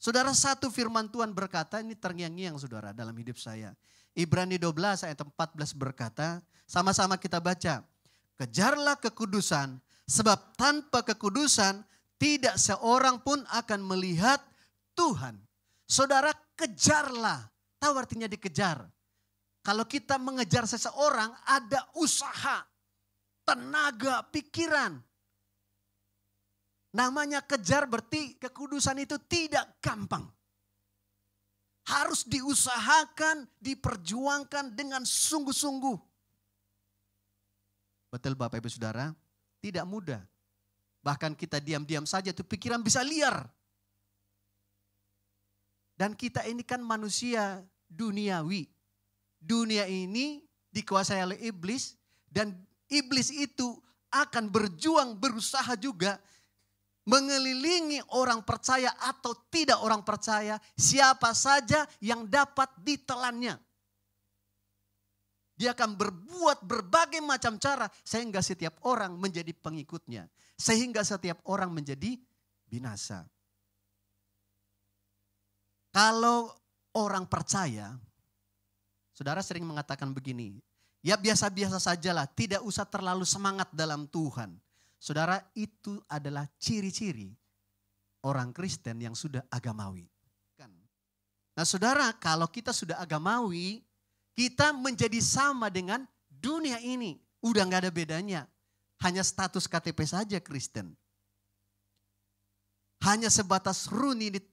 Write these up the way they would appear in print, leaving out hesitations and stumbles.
Saudara, satu firman Tuhan berkata, ini terngiang-ngiang saudara dalam hidup saya. Ibrani 12 ayat 14 berkata, sama-sama kita baca. Kejarlah kekudusan, sebab tanpa kekudusan tidak seorang pun akan melihat Tuhan. Saudara, kejarlah. Tahu artinya dikejar? Kalau kita mengejar seseorang, ada usaha, tenaga, pikiran. Namanya kejar berarti kekudusan itu tidak gampang. Harus diusahakan, diperjuangkan dengan sungguh-sungguh. Betul Bapak Ibu Saudara, tidak mudah. Bahkan kita diam-diam saja tuh pikiran bisa liar. Dan kita ini kan manusia duniawi. Dunia ini dikuasai oleh iblis dan iblis itu akan berjuang, berusaha juga mengelilingi orang percaya atau tidak orang percaya, siapa saja yang dapat ditelannya. Dia akan berbuat berbagai macam cara sehingga setiap orang menjadi pengikutnya. Sehingga setiap orang menjadi binasa. Kalau orang percaya, saudara sering mengatakan begini, ya biasa-biasa sajalah, tidak usah terlalu semangat dalam Tuhan. Saudara, itu adalah ciri-ciri orang Kristen yang sudah agamawi. Nah saudara, kalau kita sudah agamawi, kita menjadi sama dengan dunia ini. Udah gak ada bedanya. Hanya status KTP saja Kristen. Hanya sebatas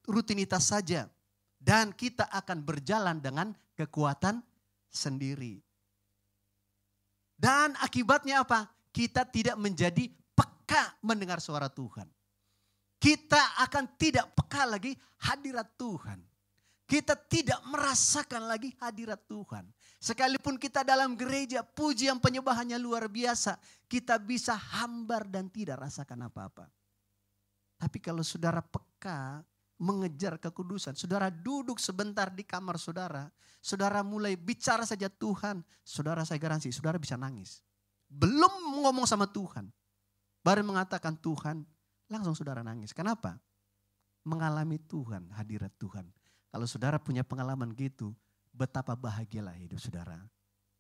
rutinitas saja. Dan kita akan berjalan dengan kekuatan sendiri. Dan akibatnya apa? Kita tidak menjadi peka mendengar suara Tuhan. Kita akan tidak peka lagi hadirat Tuhan. Kita tidak merasakan lagi hadirat Tuhan. Sekalipun kita dalam gereja, pujian penyembahannya luar biasa. Kita bisa hambar dan tidak rasakan apa-apa. Tapi kalau saudara peka mengejar kekudusan, saudara duduk sebentar di kamar saudara. Saudara mulai bicara saja Tuhan. Saudara saya garansi, saudara bisa nangis. Belum ngomong sama Tuhan. Baru mengatakan Tuhan, langsung saudara nangis. Kenapa? Mengalami Tuhan, hadirat Tuhan. Kalau saudara punya pengalaman gitu, betapa bahagialah hidup saudara.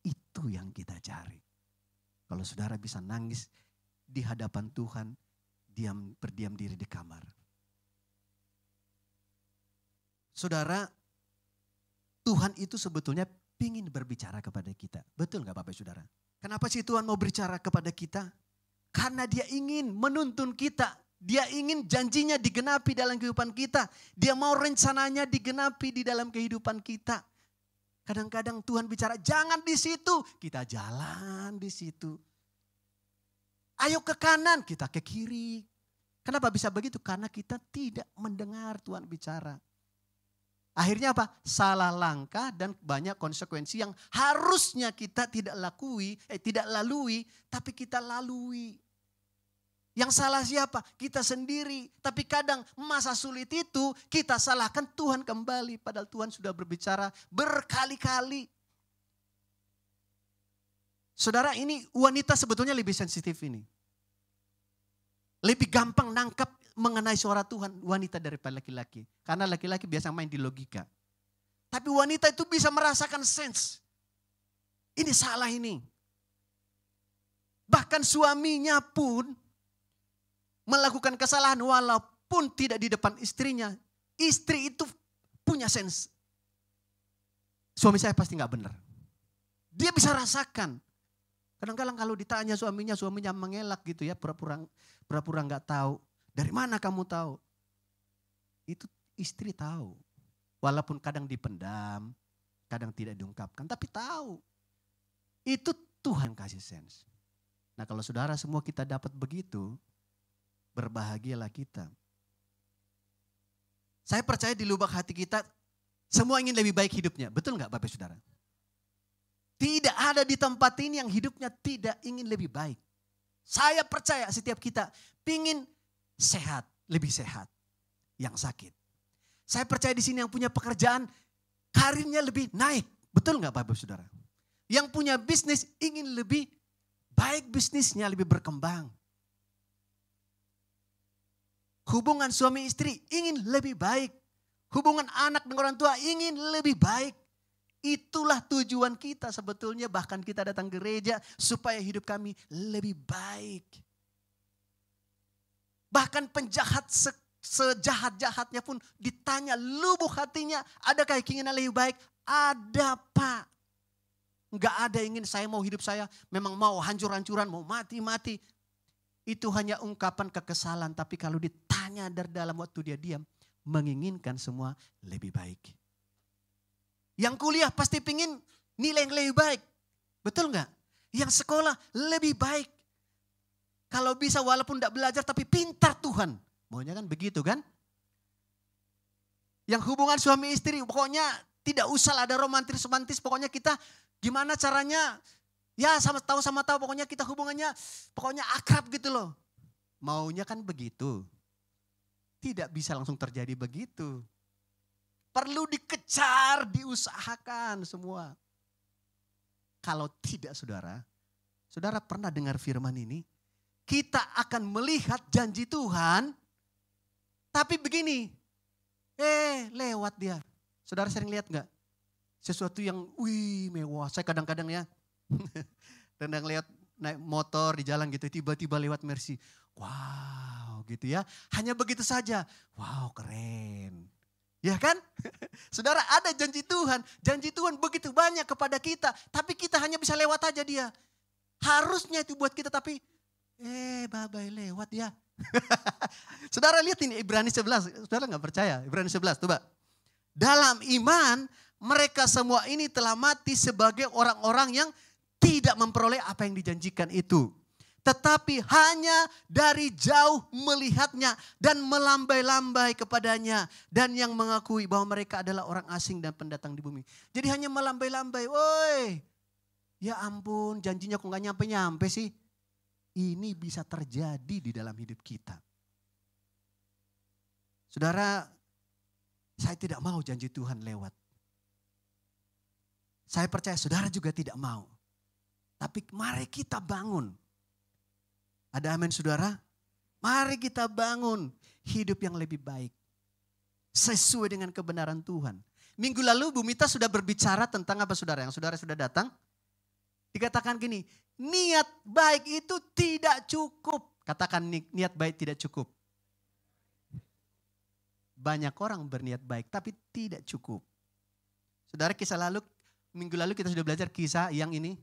Itu yang kita cari. Kalau saudara bisa nangis di hadapan Tuhan, berdiam diri di kamar. Saudara, Tuhan itu sebetulnya ingin berbicara kepada kita. Betul gak Bapak Saudara? Kenapa sih Tuhan mau berbicara kepada kita? Karena dia ingin menuntun kita. Dia ingin janjinya digenapi dalam kehidupan kita. Dia mau rencananya digenapi di dalam kehidupan kita. Kadang-kadang Tuhan bicara, jangan di situ. Kita jalan di situ. Ayo ke kanan, kita ke kiri. Kenapa bisa begitu? Karena kita tidak mendengar Tuhan bicara. Akhirnya apa? Salah langkah dan banyak konsekuensi yang harusnya kita tidak lalui, tapi kita lalui. Yang salah siapa? Kita sendiri. Tapi kadang masa sulit itu kita salahkan Tuhan kembali. Padahal Tuhan sudah berbicara berkali-kali. Saudara, ini wanita sebetulnya lebih sensitif ini. Lebih gampang nangkap mengenai suara Tuhan wanita daripada laki-laki. Karena laki-laki biasa main di logika. Tapi wanita itu bisa merasakan sense. Ini salah ini. Bahkan suaminya pun melakukan kesalahan walaupun tidak di depan istrinya. Istri itu punya sense. Suami saya pasti gak benar. Dia bisa rasakan. Kadang-kadang kalau ditanya suaminya mengelak gitu ya. Pura-pura gak tahu. Dari mana kamu tahu? Itu istri tahu. Walaupun kadang dipendam. Kadang tidak diungkapkan. Tapi tahu. Itu Tuhan kasih sense. Nah kalau saudara semua kita dapat begitu. Berbahagialah kita. Saya percaya di lubuk hati kita semua ingin lebih baik hidupnya. Betul gak Bapak Saudara? Tidak ada di tempat ini yang hidupnya tidak ingin lebih baik. Saya percaya setiap kita ingin sehat, lebih sehat. Yang sakit. Saya percaya di sini yang punya pekerjaan karirnya lebih naik. Betul gak Bapak Saudara? Yang punya bisnis ingin lebih baik bisnisnya, lebih berkembang. Hubungan suami istri ingin lebih baik. Hubungan anak dengan orang tua ingin lebih baik. Itulah tujuan kita sebetulnya. Bahkan kita datang gereja supaya hidup kami lebih baik. Bahkan penjahat sejahat-jahatnya pun ditanya lubuk hatinya. Adakah keinginan lebih baik? Ada, Pak. Enggak ada ingin saya mau hidup saya memang mau hancur-hancuran, mau mati-mati. Itu hanya ungkapan kekesalan. Tapi kalau ditanya dari dalam waktu dia diam, menginginkan semua lebih baik. Yang kuliah pasti pingin nilai yang lebih baik. Betul enggak? Yang sekolah lebih baik. Kalau bisa walaupun tidak belajar tapi pintar Tuhan. Maunya kan begitu kan? Yang hubungan suami istri pokoknya tidak usah ada romantis-romantis. Pokoknya kita gimana caranya ya sama tahu pokoknya kita hubungannya pokoknya akrab gitu loh. Maunya kan begitu. Tidak bisa langsung terjadi begitu. Perlu dikejar, diusahakan semua. Kalau tidak saudara pernah dengar firman ini? Kita akan melihat janji Tuhan, tapi begini, lewat dia. Saudara sering lihat gak? Sesuatu yang mewah. Saya kadang-kadang ya, kadang lihat naik motor di jalan gitu, tiba-tiba lewat Mercy. Wow gitu ya, hanya begitu saja. Wow keren. Ya kan? Saudara ada janji Tuhan begitu banyak kepada kita. Tapi kita hanya bisa lewat aja dia. Harusnya itu buat kita tapi bye-bye lewat ya. Saudara lihat ini Ibrani 11. Saudara gak percaya? Ibrani 11 coba. Dalam iman mereka semua ini telah mati sebagai orang-orang yang tidak memperoleh apa yang dijanjikan itu. Tetapi hanya dari jauh melihatnya dan melambai-lambai kepadanya. Dan yang mengakui bahwa mereka adalah orang asing dan pendatang di bumi. Jadi hanya melambai-lambai. Woi, ya ampun janjinya kok gak nyampe-nyampe sih. Ini bisa terjadi di dalam hidup kita. Saudara, saya tidak mau janji Tuhan lewat. Saya percaya saudara juga tidak mau. Tapi mari kita bangun. Ada amin saudara? Mari kita bangun hidup yang lebih baik. Sesuai dengan kebenaran Tuhan. Minggu lalu Bu Mita sudah berbicara tentang apa saudara? Yang saudara sudah datang. Dikatakan gini, niat baik itu tidak cukup. Katakan niat baik tidak cukup. Banyak orang berniat baik tapi tidak cukup. Saudara minggu lalu kita sudah belajar kisah yang ini.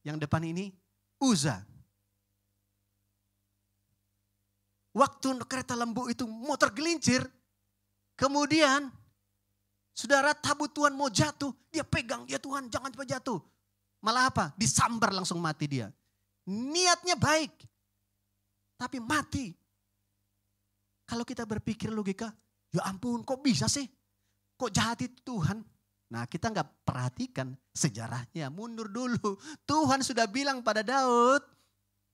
Yang depan ini, Uza. Waktu kereta lembu itu mau tergelincir. Kemudian saudara tabut Tuhan mau jatuh. Dia pegang, ya Tuhan jangan cepat jatuh. Malah apa? Disambar langsung mati dia. Niatnya baik. Tapi mati. Kalau kita berpikir logika, ya ampun kok bisa sih? Kok jahat itu Tuhan? Nah kita nggak perhatikan sejarahnya. Mundur dulu. Tuhan sudah bilang pada Daud,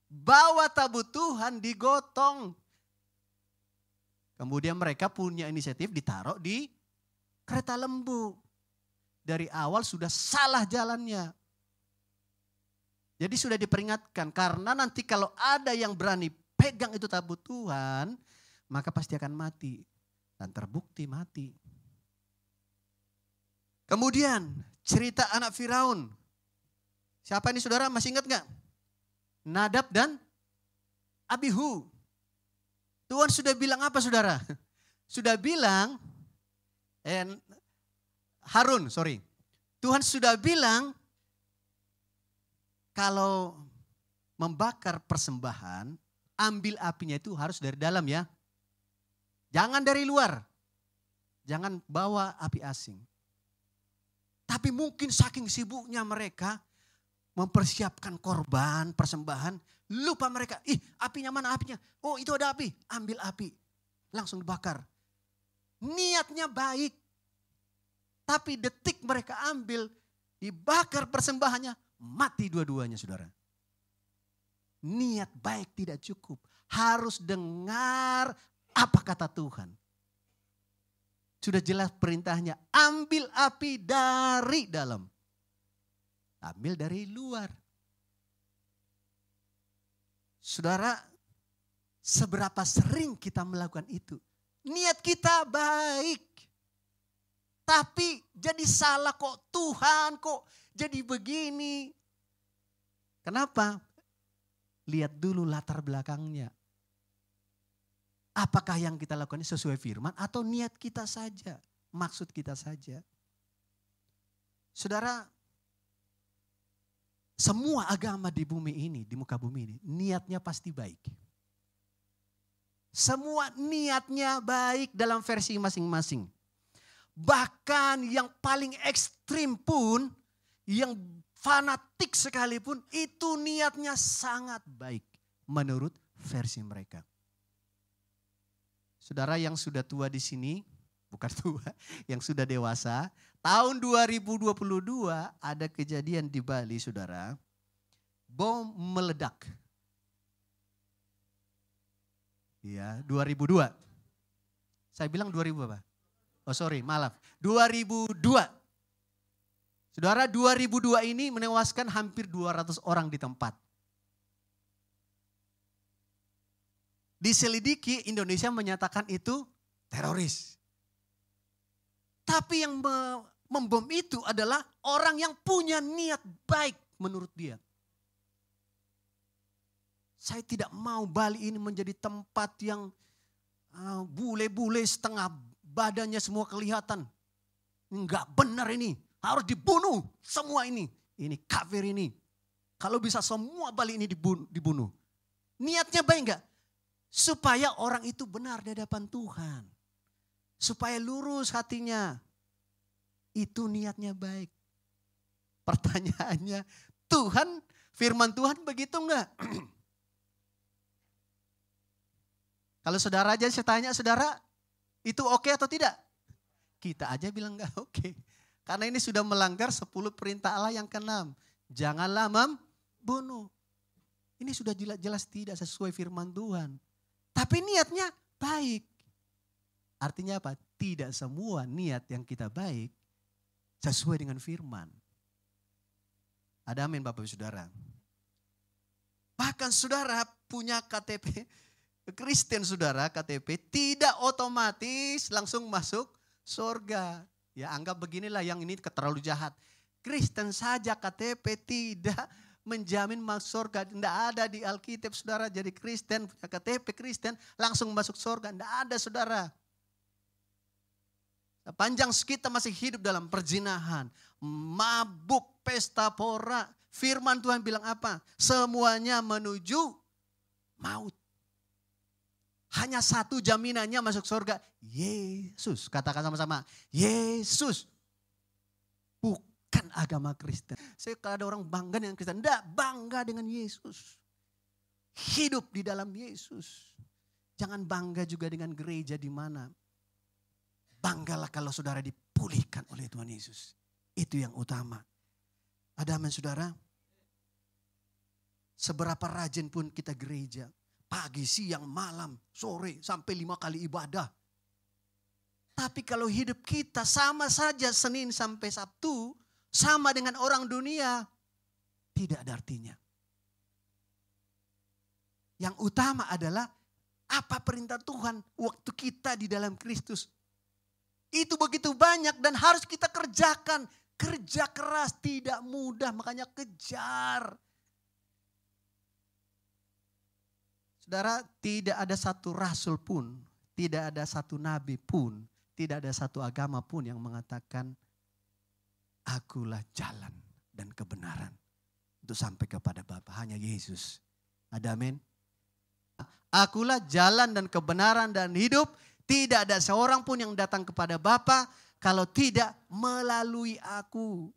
bawa tabut Tuhan digotong. Kemudian mereka punya inisiatif ditaruh di kereta lembu. Dari awal sudah salah jalannya. Jadi sudah diperingatkan karena nanti kalau ada yang berani pegang itu tabut Tuhan, maka pasti akan mati. Dan terbukti mati. Kemudian cerita anak Firaun. Siapa ini saudara masih ingat gak? Nadab dan Abihu. Tuhan sudah bilang apa saudara? Sudah bilang, Harun sorry. Tuhan sudah bilang, kalau membakar persembahan, ambil apinya itu harus dari dalam ya. Jangan dari luar. Jangan bawa api asing. Tapi mungkin saking sibuknya mereka mempersiapkan korban, persembahan. Lupa mereka, apinya mana apinya? Oh itu ada api, ambil api. Langsung dibakar. Niatnya baik. Tapi detik mereka ambil, dibakar persembahannya. Mati dua-duanya saudara. Niat baik tidak cukup. Harus dengar apa kata Tuhan. Sudah jelas perintahnya. Ambil api dari dalam. Ambil dari luar. Saudara, seberapa sering kita melakukan itu. Niat kita baik. Tapi jadi salah kok, Tuhan kok jadi begini. Kenapa? Lihat dulu latar belakangnya. Apakah yang kita lakukan ini sesuai firman atau niat kita saja, maksud kita saja. Saudara, semua agama di bumi ini, di muka bumi ini, niatnya pasti baik. Semua niatnya baik dalam versi masing-masing. Bahkan yang paling ekstrim pun, yang fanatik sekalipun, itu niatnya sangat baik menurut versi mereka. Saudara yang sudah tua di sini, bukan tua, yang sudah dewasa, tahun 2022 ada kejadian di Bali, saudara. Bom meledak. Ya, 2002. Saya bilang 2000 apa? Oh sorry, maaf. 2002. Saudara, 2002 ini menewaskan hampir 200 orang di tempat. Diselidiki, Indonesia menyatakan itu teroris. Tapi yang membom itu adalah orang yang punya niat baik menurut dia. Saya tidak mau Bali ini menjadi tempat yang bule-bule setengah badannya semua kelihatan. Enggak benar ini, harus dibunuh semua ini. Ini kafir ini. Kalau bisa semua Bali ini dibunuh. Niatnya baik enggak? Supaya orang itu benar di hadapan Tuhan. Supaya lurus hatinya. Itu niatnya baik. Pertanyaannya, Tuhan, firman Tuhan begitu enggak? Kalau saudara aja saya tanya, saudara itu oke atau tidak? Kita aja bilang enggak oke. Karena ini sudah melanggar 10 perintah Allah yang ke-6. Janganlah membunuh. Ini sudah jelas tidak sesuai firman Tuhan. Tapi niatnya baik. Artinya apa? Tidak semua niat yang kita baik sesuai dengan firman. Ada amin Bapak Ibu Saudara. Bahkan saudara punya KTP Kristen saudara, KTP tidak otomatis langsung masuk surga. Ya anggap beginilah yang ini terlalu jahat. Kristen saja KTP tidak menjamin masuk surga. Tidak ada di Alkitab saudara jadi Kristen, punya KTP Kristen langsung masuk surga. Tidak ada saudara. Sepanjang kita masih hidup dalam perzinahan, mabuk, pesta pora, firman Tuhan bilang apa? Semuanya menuju maut. Hanya satu jaminannya masuk surga, Yesus. Katakan sama-sama, Yesus. Bukan agama Kristen. Saya kalau ada orang bangga dengan Kristen, tidak, bangga dengan Yesus. Hidup di dalam Yesus. Jangan bangga juga dengan gereja di mana. Banggalah kalau saudara dipulihkan oleh Tuhan Yesus. Itu yang utama. Ada amin saudara? Seberapa rajin pun kita gereja. Pagi, siang, malam, sore, sampai 5 kali ibadah. Tapi kalau hidup kita sama saja Senin sampai Sabtu, sama dengan orang dunia, tidak ada artinya. Yang utama adalah apa perintah Tuhan waktu kita di dalam Kristus. Itu begitu banyak dan harus kita kerjakan. Kerja keras tidak mudah, makanya kejar. Saudara, tidak ada satu rasul pun, tidak ada satu nabi pun, tidak ada satu agama pun yang mengatakan akulah jalan dan kebenaran untuk sampai kepada Bapa. Hanya Yesus. Ada amin? Akulah jalan dan kebenaran dan hidup. Tidak ada seorang pun yang datang kepada Bapa kalau tidak melalui aku.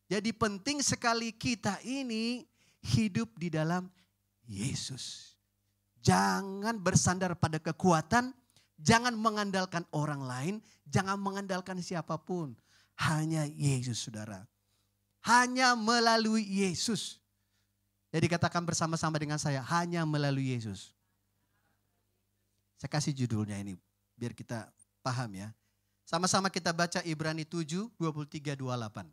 Jadi penting sekali kita ini hidup di dalam Yesus. Jangan bersandar pada kekuatan, jangan mengandalkan orang lain, jangan mengandalkan siapapun. Hanya Yesus saudara. Hanya melalui Yesus. Jadi katakan bersama-sama dengan saya, hanya melalui Yesus. Saya kasih judulnya ini, biar kita paham ya. Sama-sama kita baca Ibrani 7, 23, 28.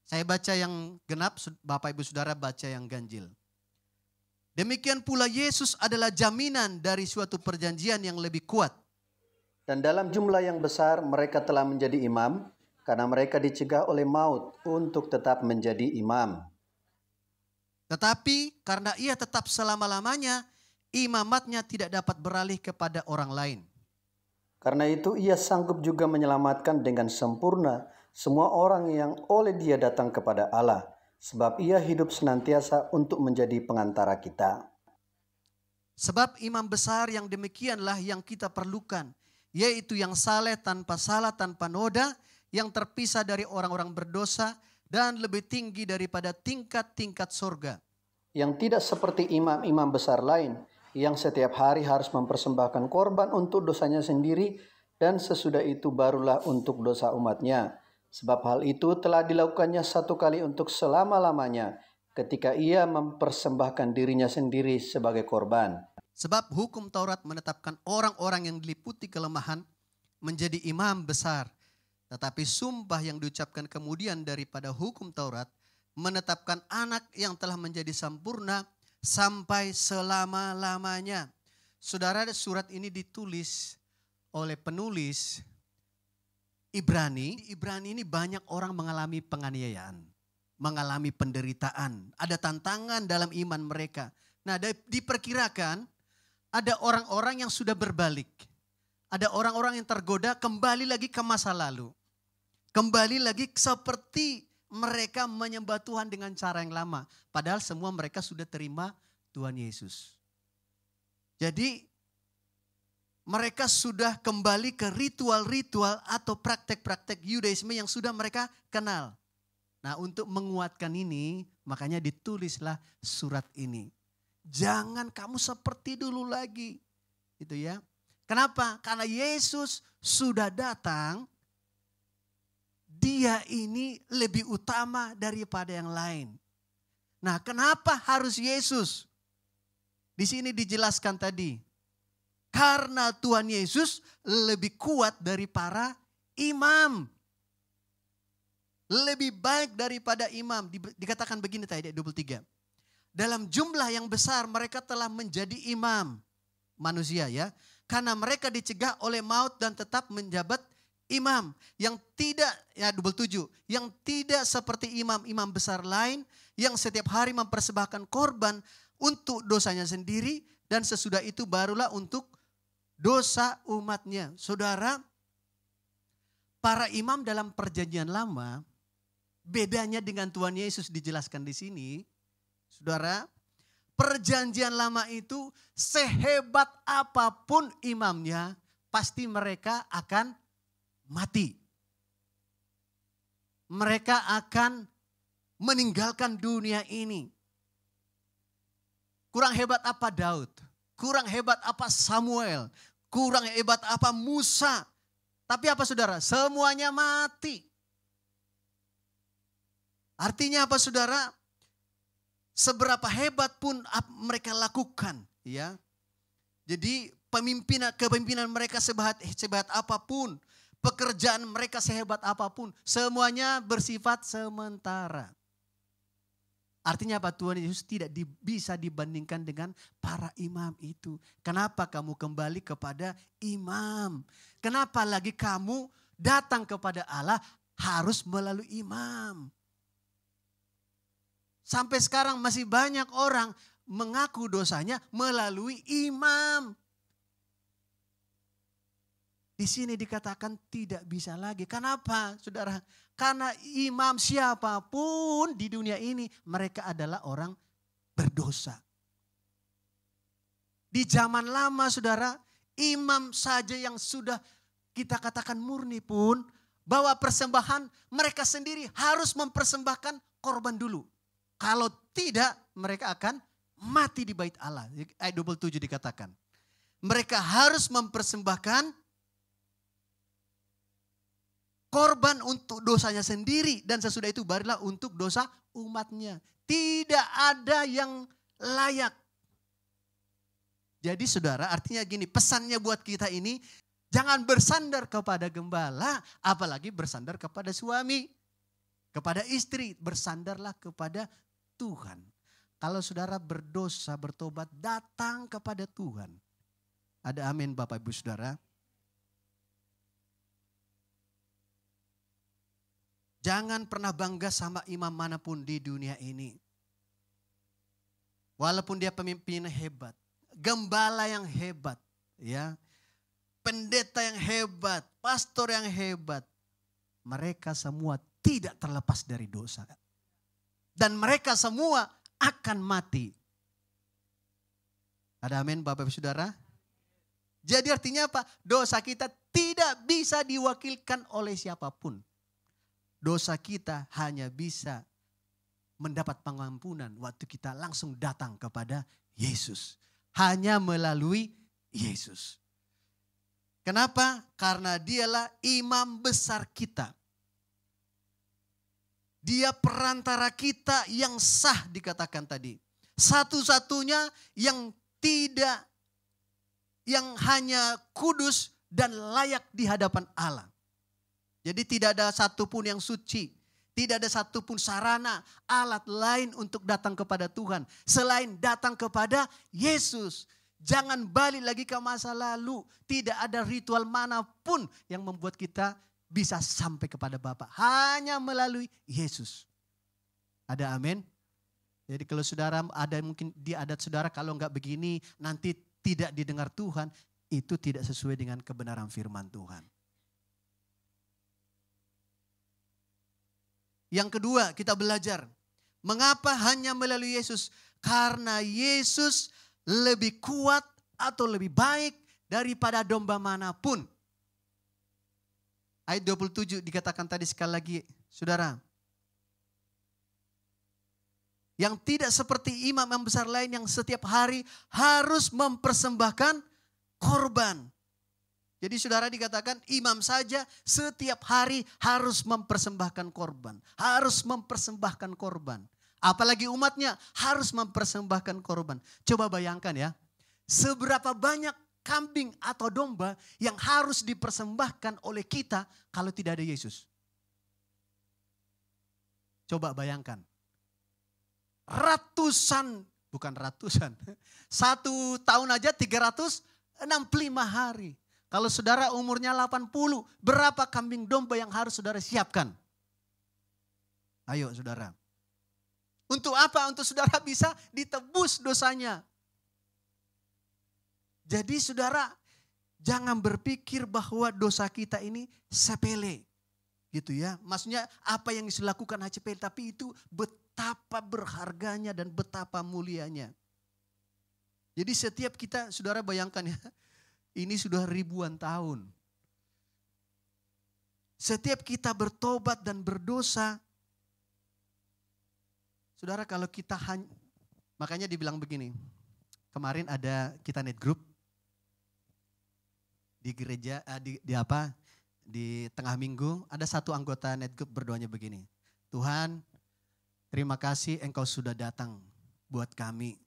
Saya baca yang genap, Bapak Ibu Saudara baca yang ganjil. Demikian pula Yesus adalah jaminan dari suatu perjanjian yang lebih kuat. Dan dalam jumlah yang besar mereka telah menjadi imam, karena mereka dicegah oleh maut untuk tetap menjadi imam. Tetapi karena ia tetap selama-lamanya, imamatnya tidak dapat beralih kepada orang lain. Karena itu ia sanggup juga menyelamatkan dengan sempurna semua orang yang oleh dia datang kepada Allah, sebab ia hidup senantiasa untuk menjadi pengantara kita. Sebab imam besar yang demikianlah yang kita perlukan, yaitu yang saleh tanpa salah tanpa noda, yang terpisah dari orang-orang berdosa dan lebih tinggi daripada tingkat-tingkat sorga. Yang tidak seperti imam-imam besar lain, yang setiap hari harus mempersembahkan korban untuk dosanya sendiri, dan sesudah itu barulah untuk dosa umatnya. Sebab hal itu telah dilakukannya satu kali untuk selama-lamanya, ketika ia mempersembahkan dirinya sendiri sebagai korban. Sebab hukum Taurat menetapkan orang-orang yang diliputi kelemahan menjadi imam besar. Tetapi sumpah yang diucapkan kemudian daripada hukum Taurat menetapkan anak yang telah menjadi sempurna sampai selama-lamanya. Saudara, surat ini ditulis oleh penulis Ibrani. Ibrani ini banyak orang mengalami penganiayaan, mengalami penderitaan, ada tantangan dalam iman mereka. Nah, diperkirakan ada orang-orang yang sudah berbalik. Ada orang-orang yang tergoda kembali lagi ke masa lalu. Kembali lagi seperti mereka menyembah Tuhan dengan cara yang lama. Padahal semua mereka sudah terima Tuhan Yesus. Jadi mereka sudah kembali ke ritual-ritual atau praktek-praktek Yudaisme yang sudah mereka kenal. Nah, untuk menguatkan ini makanya ditulislah surat ini. Jangan kamu seperti dulu lagi. Gitu ya. Kenapa? Karena Yesus sudah datang. Dia ini lebih utama daripada yang lain. Nah, kenapa harus Yesus? Di sini dijelaskan tadi. Karena Tuhan Yesus lebih kuat dari para imam. Lebih baik daripada imam. Dikatakan begini tadi ayat 23. Dalam jumlah yang besar mereka telah menjadi imam manusia ya. Karena mereka dicegah oleh maut dan tetap menjabat imam. Yang tidak, ya 27. Yang tidak seperti imam-imam besar lain. Yang setiap hari mempersembahkan korban untuk dosanya sendiri. Dan sesudah itu barulah untuk dosa umatnya. Saudara, para imam dalam perjanjian lama. Bedanya dengan Tuhan Yesus dijelaskan di sini. Saudara, perjanjian lama itu sehebat apapun imamnya, pasti mereka akan mati. Mereka akan meninggalkan dunia ini. Kurang hebat apa Daud, kurang hebat apa Samuel, kurang hebat apa Musa. Tapi apa saudara? Semuanya mati. Artinya apa saudara? Seberapa hebat pun mereka lakukan, ya. Jadi kepemimpinan mereka sehebat apapun, pekerjaan mereka sehebat apapun, semuanya bersifat sementara. Artinya apa? Tuhan Yesus tidak bisa dibandingkan dengan para imam itu. Kenapa kamu kembali kepada imam? Kenapa lagi kamu datang kepada Allah harus melalui imam? Sampai sekarang masih banyak orang mengaku dosanya melalui imam. Di sini dikatakan tidak bisa lagi. Kenapa saudara? Karena imam siapapun di dunia ini mereka adalah orang berdosa. Di zaman lama saudara, imam saja yang sudah kita katakan murni pun bawa persembahan mereka sendiri harus mempersembahkan korban dulu. Kalau tidak mereka akan mati di bait Allah. Ayat 27 dikatakan. Mereka harus mempersembahkan korban untuk dosanya sendiri. Dan sesudah itu barulah untuk dosa umatnya. Tidak ada yang layak. Jadi saudara artinya gini, pesannya buat kita ini. Jangan bersandar kepada gembala, apalagi bersandar kepada suami. Kepada istri, bersandarlah kepada Tuhan. Kalau saudara berdosa, bertobat, datang kepada Tuhan. Ada amin Bapak Ibu Saudara. Jangan pernah bangga sama imam manapun di dunia ini. Walaupun dia pemimpin hebat, gembala yang hebat, ya, pendeta yang hebat, pastor yang hebat, mereka semua tidak terlepas dari dosa. Dan mereka semua akan mati. Ada amin Bapak Ibu Saudara? Jadi artinya apa? Dosa kita tidak bisa diwakilkan oleh siapapun. Dosa kita hanya bisa mendapat pengampunan waktu kita langsung datang kepada Yesus. Hanya melalui Yesus. Kenapa? Karena dialah imam besar kita. Dia perantara kita yang sah dikatakan tadi. Satu-satunya yang hanya kudus dan layak di hadapan Allah. Jadi tidak ada satupun yang suci. Tidak ada satupun sarana, alat lain untuk datang kepada Tuhan. Selain datang kepada Yesus. Jangan balik lagi ke masa lalu. Tidak ada ritual manapun yang membuat kita bisa sampai kepada Bapa. Hanya melalui Yesus. Ada amin? Jadi kalau saudara ada mungkin di adat saudara kalau enggak begini nanti tidak didengar Tuhan. Itu tidak sesuai dengan kebenaran firman Tuhan. Yang kedua kita belajar. Mengapa hanya melalui Yesus? Karena Yesus lebih kuat atau lebih baik daripada domba manapun. Ayat 27 dikatakan tadi sekali lagi saudara. Yang tidak seperti imam yang besar lain yang setiap hari harus mempersembahkan korban. Jadi saudara dikatakan imam saja setiap hari harus mempersembahkan korban. Harus mempersembahkan korban. Apalagi umatnya harus mempersembahkan korban. Coba bayangkan ya. Seberapa banyak kambing atau domba yang harus dipersembahkan oleh kita kalau tidak ada Yesus. Coba bayangkan. Bukan ratusan. 1 tahun aja 365 hari. Kalau saudara umurnya 80, berapa kambing domba yang harus saudara siapkan? Ayo saudara. Untuk apa? Untuk saudara bisa ditebus dosanya. Jadi saudara jangan berpikir bahwa dosa kita ini sepele. Gitu ya. Maksudnya apa yang dilakukan sepele, tapi itu betapa berharganya dan betapa mulianya. Jadi setiap kita, saudara bayangkan ya, ini sudah ribuan tahun. Setiap kita bertobat dan berdosa, saudara kalau kita makanya dibilang begini, kemarin ada kita net group di gereja, di tengah minggu ada satu anggota net group berdoanya begini, Tuhan terima kasih engkau sudah datang buat kami.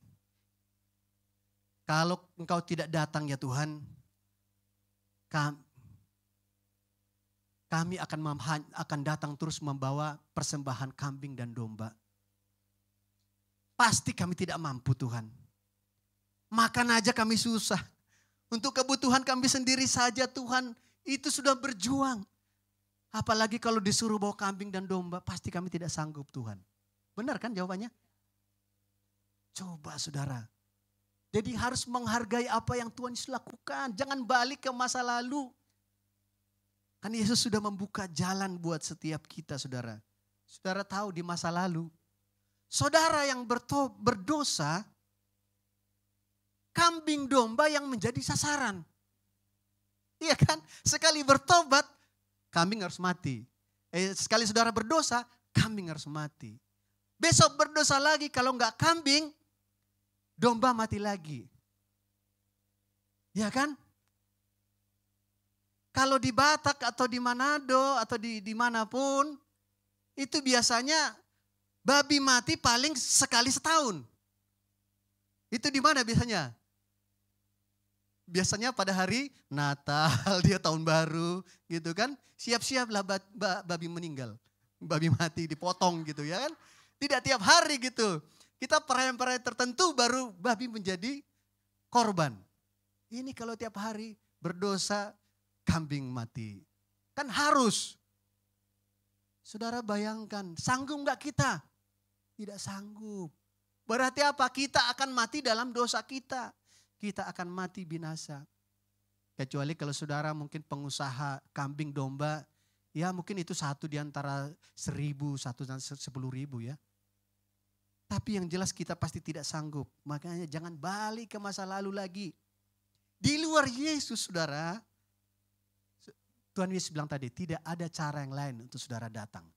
Kalau engkau tidak datang ya Tuhan, kami akan datang terus membawa persembahan kambing dan domba. Pasti kami tidak mampu Tuhan. Makan aja kami susah. Untuk kebutuhan kami sendiri saja Tuhan itu sudah berjuang. Apalagi kalau disuruh bawa kambing dan domba pasti kami tidak sanggup Tuhan. Benar kan jawabannya? Coba saudara. Jadi harus menghargai apa yang Tuhan Yesus lakukan. Jangan balik ke masa lalu. Kan Yesus sudah membuka jalan buat setiap kita saudara. Saudara tahu di masa lalu. Saudara yang berdosa. Kambing domba yang menjadi sasaran. Iya kan? Sekali bertobat. Kambing harus mati. Sekali saudara berdosa. Kambing harus mati. Besok berdosa lagi. Kalau enggak kambing. Domba mati lagi. Ya kan? Kalau di Batak atau di Manado atau di manapun. Itu biasanya babi mati paling sekali setahun. Itu di mana biasanya? Biasanya pada hari Natal, dia tahun baru gitu kan. Siap-siaplah babi meninggal. Babi mati dipotong gitu ya kan. Tidak tiap hari gitu. Kita perayaan-perayaan tertentu baru babi menjadi korban. Ini kalau tiap hari berdosa kambing mati. Kan harus. Saudara bayangkan, sanggup nggak kita? Tidak sanggup. Berarti apa? Kita akan mati dalam dosa kita. Kita akan mati binasa. Kecuali kalau saudara mungkin pengusaha kambing domba, ya mungkin itu satu di antara 1.000, satu dan 10.000 ya. Tapi yang jelas kita pasti tidak sanggup. Makanya jangan balik ke masa lalu lagi. Di luar Yesus saudara, Tuhan Yesus bilang tadi, tidak ada cara yang lain untuk saudara datang.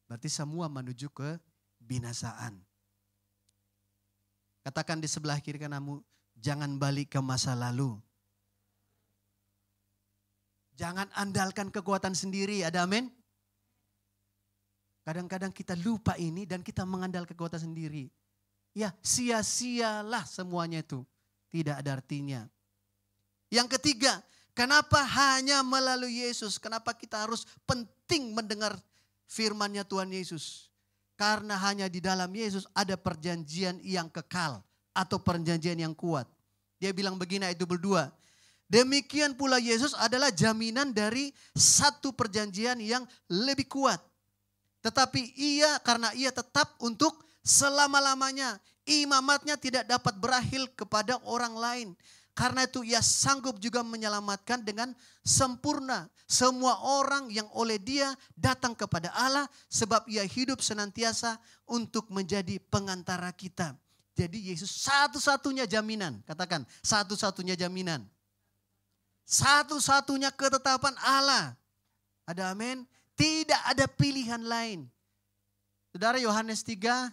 Berarti semua menuju ke binasaan. Katakan di sebelah kiri kananmu, jangan balik ke masa lalu. Jangan andalkan kekuatan sendiri, ada amin? Kadang-kadang kita lupa ini dan kita mengandalkan kekuatan sendiri. Ya, sia-sialah semuanya itu. Tidak ada artinya. Yang ketiga, kenapa hanya melalui Yesus? Kenapa kita harus penting mendengar firman-Nya Tuhan Yesus? Karena hanya di dalam Yesus ada perjanjian yang kekal atau perjanjian yang kuat. Dia bilang begini ayat 22. Demikian pula Yesus adalah jaminan dari satu perjanjian yang lebih kuat. Tetapi karena ia tetap untuk selama-lamanya. Imamatnya tidak dapat berakhir kepada orang lain. Karena itu ia sanggup juga menyelamatkan dengan sempurna semua orang yang oleh dia datang kepada Allah. Sebab ia hidup senantiasa untuk menjadi pengantara kita. Jadi Yesus satu-satunya jaminan. Katakan satu-satunya jaminan. Satu-satunya ketetapan Allah. Ada amin? Tidak ada pilihan lain. Saudara Yohanes 3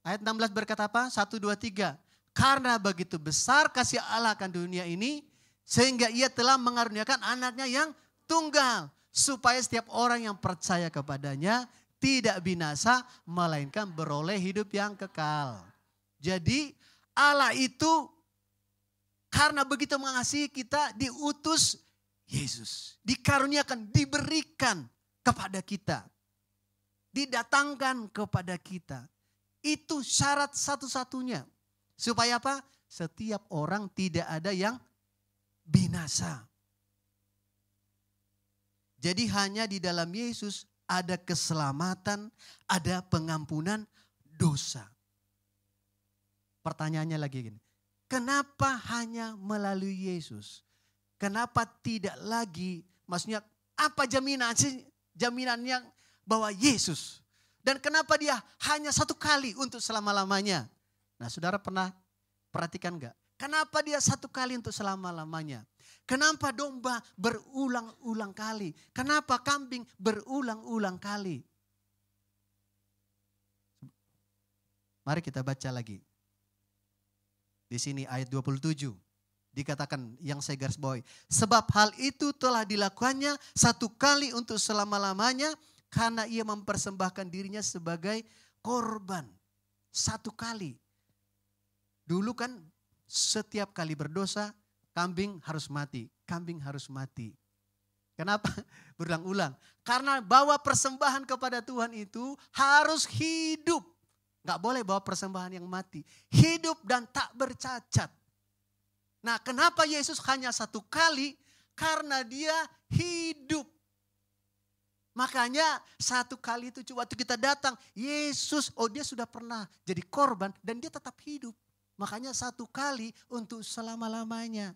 ayat 16 berkata apa? 1, 2, 3. Karena begitu besar kasih Allah akan dunia ini, sehingga ia telah mengaruniakan anaknya yang tunggal. Supaya setiap orang yang percaya kepadanya tidak binasa, melainkan beroleh hidup yang kekal. Jadi Allah itu karena begitu mengasihi kita diutus Yesus. Dikaruniakan, diberikan kepada kita. Didatangkan kepada kita. Itu syarat satu-satunya. Supaya apa? Setiap orang tidak ada yang binasa. Jadi hanya di dalam Yesus ada keselamatan, ada pengampunan dosa. Pertanyaannya lagi gini. Kenapa hanya melalui Yesus? Kenapa tidak lagi, maksudnya apa jaminannya bahwa Yesus. Dan kenapa dia hanya satu kali untuk selama-lamanya. Nah saudara pernah perhatikan gak? Kenapa dia satu kali untuk selama-lamanya? Kenapa domba berulang-ulang kali? Kenapa kambing berulang-ulang kali? Mari kita baca lagi. Di sini ayat 27. Dikatakan yang saya garis bawahi. Sebab hal itu telah dilakukannya satu kali untuk selama-lamanya. Karena ia mempersembahkan dirinya sebagai korban. Satu kali. Dulu kan setiap kali berdosa kambing harus mati. Kambing harus mati. Kenapa? Berulang-ulang. Karena bawa persembahan kepada Tuhan itu harus hidup. Gak boleh bawa persembahan yang mati. Hidup dan tak bercacat. Nah kenapa Yesus hanya satu kali? Karena dia hidup. Makanya satu kali itu waktu kita datang. Yesus, dia sudah pernah jadi korban dan dia tetap hidup. Makanya satu kali untuk selama-lamanya.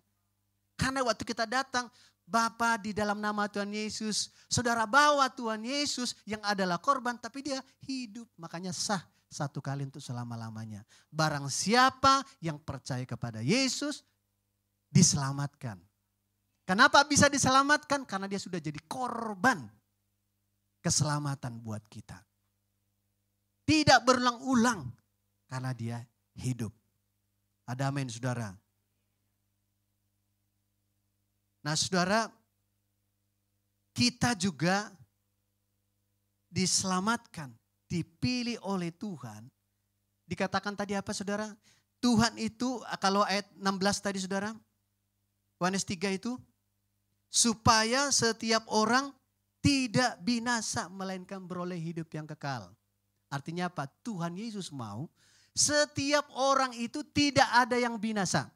Karena waktu kita datang, Bapa di dalam nama Tuhan Yesus. Saudara bawa Tuhan Yesus yang adalah korban tapi dia hidup. Makanya sah satu kali untuk selama-lamanya. Barang siapa yang percaya kepada Yesus diselamatkan. Kenapa bisa diselamatkan? Karena dia sudah jadi korban keselamatan buat kita. Tidak berulang-ulang karena dia hidup. Ada amin saudara. Nah saudara, kita juga diselamatkan, dipilih oleh Tuhan. Dikatakan tadi apa saudara? Tuhan itu kalau ayat 16 tadi saudara, Yohanes 3 itu, supaya setiap orang tidak binasa melainkan beroleh hidup yang kekal. Artinya apa? Tuhan Yesus mau setiap orang itu tidak ada yang binasa.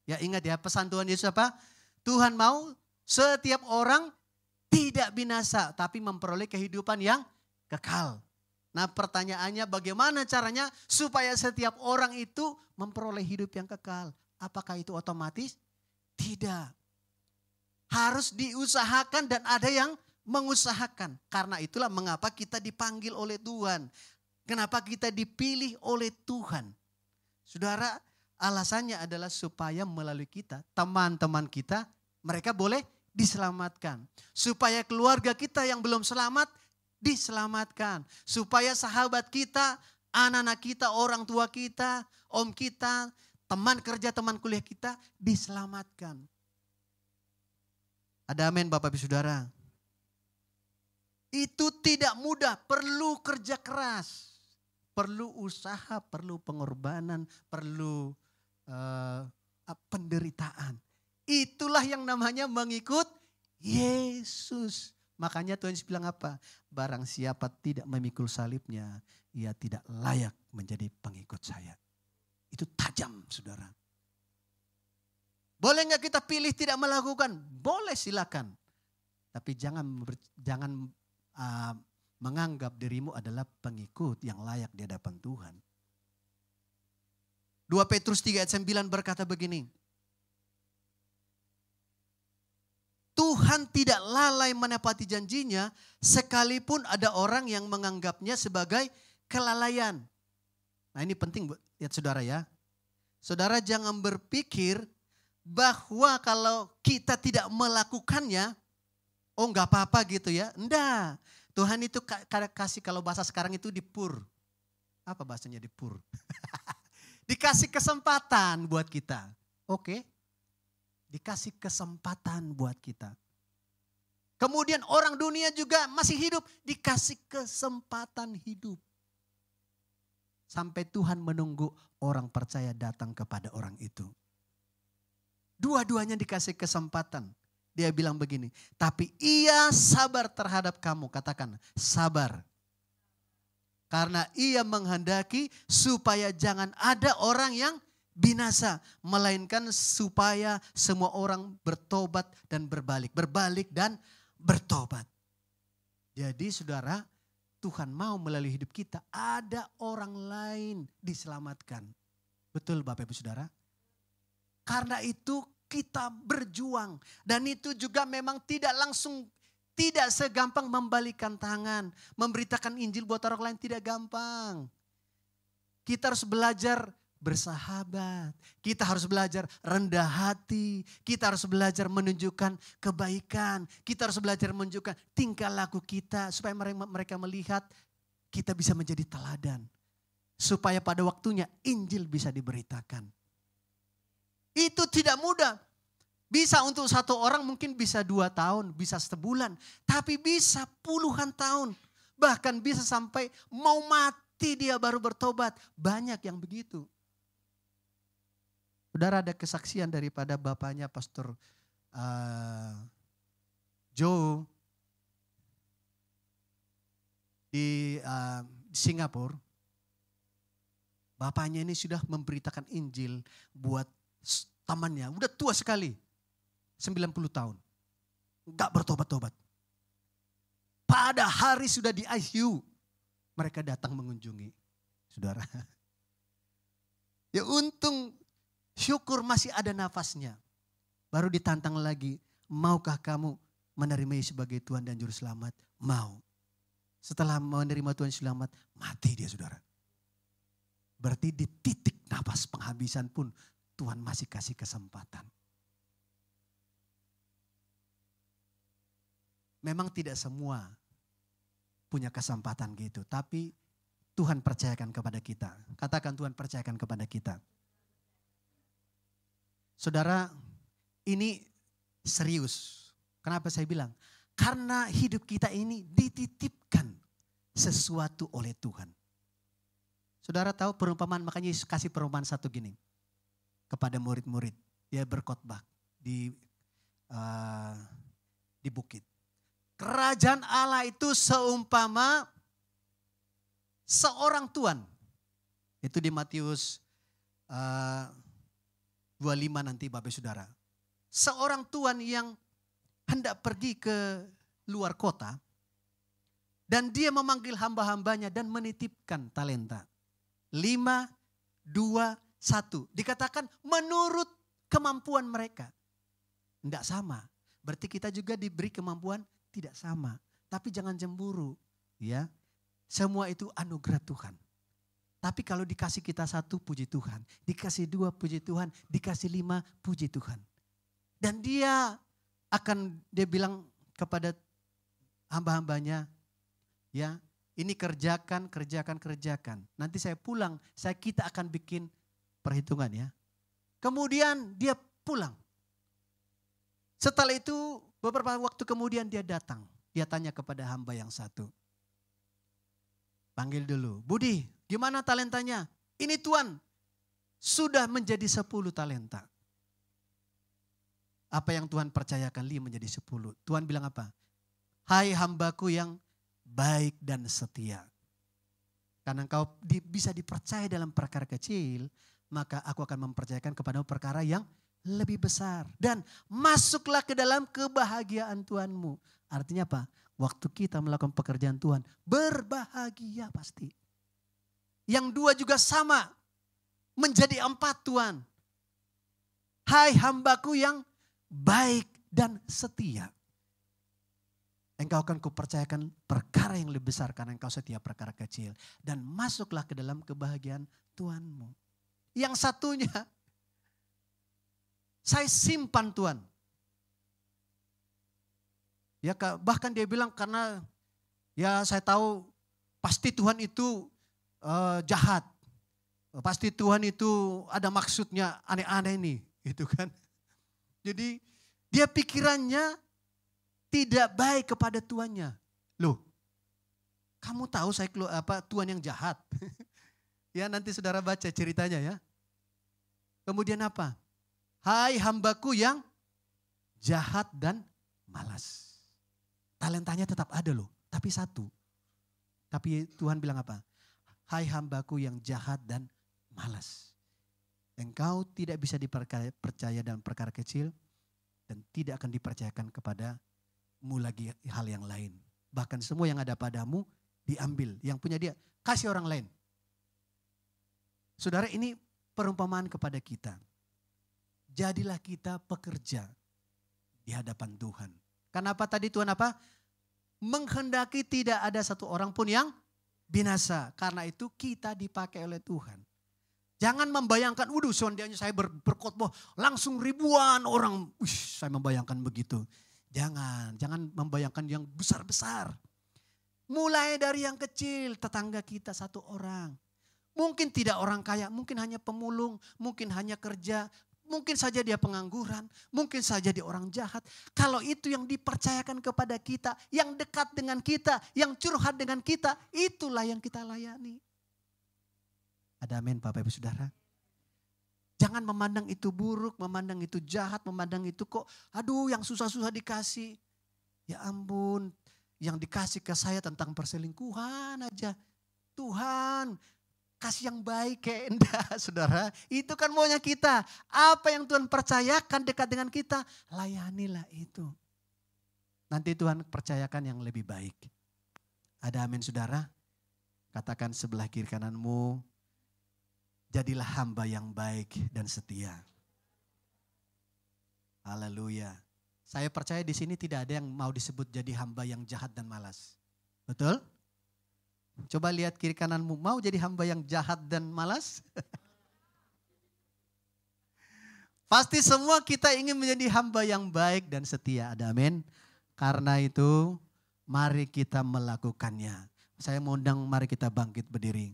Ya ingat ya pesan Tuhan Yesus apa? Tuhan mau setiap orang tidak binasa, tapi memperoleh kehidupan yang kekal. Nah pertanyaannya bagaimana caranya supaya setiap orang itu memperoleh hidup yang kekal? Apakah itu otomatis? Tidak. Harus diusahakan dan ada yang mengusahakan. Karena itulah mengapa kita dipanggil oleh Tuhan. Kenapa kita dipilih oleh Tuhan. Saudara, alasannya adalah supaya melalui kita, teman-teman kita, mereka boleh diselamatkan. Supaya keluarga kita yang belum selamat, diselamatkan. Supaya sahabat kita, anak-anak kita, orang tua kita, om kita, teman kerja, teman kuliah kita, diselamatkan. Ada amin Bapak Ibu Saudara. Itu tidak mudah, perlu kerja keras. Perlu usaha, perlu pengorbanan, perlu penderitaan. Itulah yang namanya mengikut Yesus. Makanya Tuhan Yesus bilang apa? Barang siapa tidak memikul salibnya, ia tidak layak menjadi pengikut saya. Itu tajam saudara. Boleh nggak kita pilih tidak melakukan? Boleh silakan. Tapi jangan menganggap dirimu adalah pengikut yang layak di hadapan Tuhan. 2 Petrus 3 ayat 9 berkata begini. Tuhan tidak lalai menepati janjinya sekalipun ada orang yang menganggapnya sebagai kelalaian. Nah ini penting lihat saudara ya. Saudara jangan berpikir bahwa kalau kita tidak melakukannya, oh enggak apa-apa gitu ya. Enggak. Tuhan itu kasih kalau bahasa sekarang itu dipur. Apa bahasanya dipur? Dikasih kesempatan buat kita. Oke. Dikasih kesempatan buat kita. Kemudian orang dunia juga masih hidup. Dikasih kesempatan hidup. Sampai Tuhan menunggu orang percaya datang kepada orang itu. Dua-duanya dikasih kesempatan. Dia bilang begini. Tapi ia sabar terhadap kamu. Katakan sabar. Karena ia menghendaki supaya jangan ada orang yang binasa, melainkan supaya semua orang bertobat dan berbalik. Berbalik dan bertobat. Jadi saudara, Tuhan mau melalui hidup kita ada orang lain diselamatkan. Betul Bapak Ibu Saudara? Karena itu kita berjuang. Dan itu juga memang tidak langsung, tidak segampang membalikan tangan. Memberitakan Injil buat orang lain tidak gampang. Kita harus belajar bersahabat. Kita harus belajar rendah hati. Kita harus belajar menunjukkan kebaikan. Kita harus belajar menunjukkan tingkah laku kita. Supaya mereka melihat kita bisa menjadi teladan. Supaya pada waktunya Injil bisa diberitakan. Itu tidak mudah. Bisa untuk satu orang mungkin bisa 2 tahun, bisa sebulan. Tapi bisa puluhan tahun. Bahkan bisa sampai mau mati dia baru bertobat. Banyak yang begitu. Saudara ada kesaksian daripada bapaknya Pastor Joe di Singapura. Bapaknya ini sudah memberitakan Injil buat temannya. Udah tua sekali. 90 tahun. Enggak bertobat-tobat. Pada hari sudah di ICU. Mereka datang mengunjungi. Saudara. Ya untung syukur masih ada nafasnya. Baru ditantang lagi. Maukah kamu menerima Yesus sebagai Tuhan dan Juru Selamat? Mau. Setelah menerima Tuhan Selamat. Mati dia saudara. Berarti di titik nafas penghabisan pun Tuhan masih kasih kesempatan. Memang tidak semua punya kesempatan gitu. Tapi Tuhan percayakan kepada kita. Katakan Tuhan percayakan kepada kita. Saudara, ini serius. Kenapa saya bilang? Karena hidup kita ini dititipkan sesuatu oleh Tuhan. Saudara tahu perumpamaan, makanya Yesus kasih perumpamaan satu gini. Kepada murid-murid. Dia berkhotbah di bukit. Kerajaan Allah itu seumpama seorang tuan. Itu di Matius 25 nanti Bapak Saudara. Seorang tuan yang hendak pergi ke luar kota. Dan dia memanggil hamba-hambanya dan menitipkan talenta. 5, 2, 1. Dikatakan menurut kemampuan mereka. Tidak sama. Berarti kita juga diberi kemampuan tidak sama. Tapi jangan cemburu. Ya, semua itu anugerah Tuhan. Tapi kalau dikasih kita 1, puji Tuhan. Dikasih 2, puji Tuhan. Dikasih 5, puji Tuhan. Dan dia bilang kepada hamba-hambanya, ya, ini kerjakan. Nanti saya pulang, kita akan bikin perhitungan ya. Kemudian dia pulang. Setelah itu beberapa waktu kemudian dia datang. Dia tanya kepada hamba yang 1. Panggil dulu, Budi, gimana talentanya? Ini Tuan, sudah menjadi 10 talenta. Apa yang Tuhan percayakan menjadi 10. Tuhan bilang apa? Hai hambaku yang baik dan setia. Karena engkau bisa dipercaya dalam perkara kecil, maka aku akan mempercayakan kepadamu perkara yang lebih besar. Dan masuklah ke dalam kebahagiaan Tuhanmu. Artinya apa? Waktu kita melakukan pekerjaan Tuhan, berbahagia pasti. Yang 2 juga sama, menjadi 4 Tuhan. Hai hambaku yang baik dan setia. Engkau akan kupercayakan perkara yang lebih besar karena engkau setia perkara kecil. Dan masuklah ke dalam kebahagiaan Tuhanmu. Yang satunya, saya simpan Tuhan. Ya, bahkan dia bilang karena ya saya tahu pasti Tuhan itu jahat. Pasti Tuhan itu ada maksudnya aneh-aneh nih, gitu kan. Jadi dia pikirannya tidak baik kepada tuannya. Loh, kamu tahu saya Tuhan yang jahat. Ya nanti saudara baca ceritanya ya. Kemudian apa? Hai hambaku yang jahat dan malas. Talentanya tetap ada loh, tapi 1. Tapi Tuhan bilang apa? Hai hambaku yang jahat dan malas. Engkau tidak bisa dipercaya dalam perkara kecil dan tidak akan dipercayakan kepadamu lagi hal yang lain. Bahkan semua yang ada padamu diambil, yang punya dia kasih orang lain. Saudara, ini perumpamaan kepada kita. Jadilah kita pekerja di hadapan Tuhan. Kenapa tadi Tuhan apa? Menghendaki tidak ada satu orang pun yang binasa. Karena itu kita dipakai oleh Tuhan. Jangan membayangkan, waduh seandainya saya berkhotbah langsung ribuan orang. Saya membayangkan begitu. Jangan membayangkan yang besar-besar. Mulai dari yang kecil, tetangga kita 1 orang. Mungkin tidak orang kaya, mungkin hanya pemulung, mungkin hanya kerja. Mungkin saja dia pengangguran, mungkin saja dia orang jahat. Kalau itu yang dipercayakan kepada kita, yang dekat dengan kita, yang curhat dengan kita, itulah yang kita layani. Ada amin Bapak Ibu Saudara? Jangan memandang itu buruk, memandang itu jahat, memandang itu kok aduh yang susah-susah dikasih. Ya ampun, yang dikasih ke saya tentang perselingkuhan aja. Tuhan, kasih yang baik kayak enggak saudara. Itu kan maunya kita. Apa yang Tuhan percayakan dekat dengan kita, layanilah itu. Nanti Tuhan percayakan yang lebih baik. Ada amin saudara? Katakan sebelah kiri kananmu, jadilah hamba yang baik dan setia. Haleluya. Saya percaya di sini tidak ada yang mau disebut jadi hamba yang jahat dan malas. Betul? Coba lihat kiri kananmu, mau jadi hamba yang jahat dan malas? Pasti semua kita ingin menjadi hamba yang baik dan setia. Ada amin? Karena itu mari kita melakukannya. Saya mau undang, mari kita bangkit berdiri.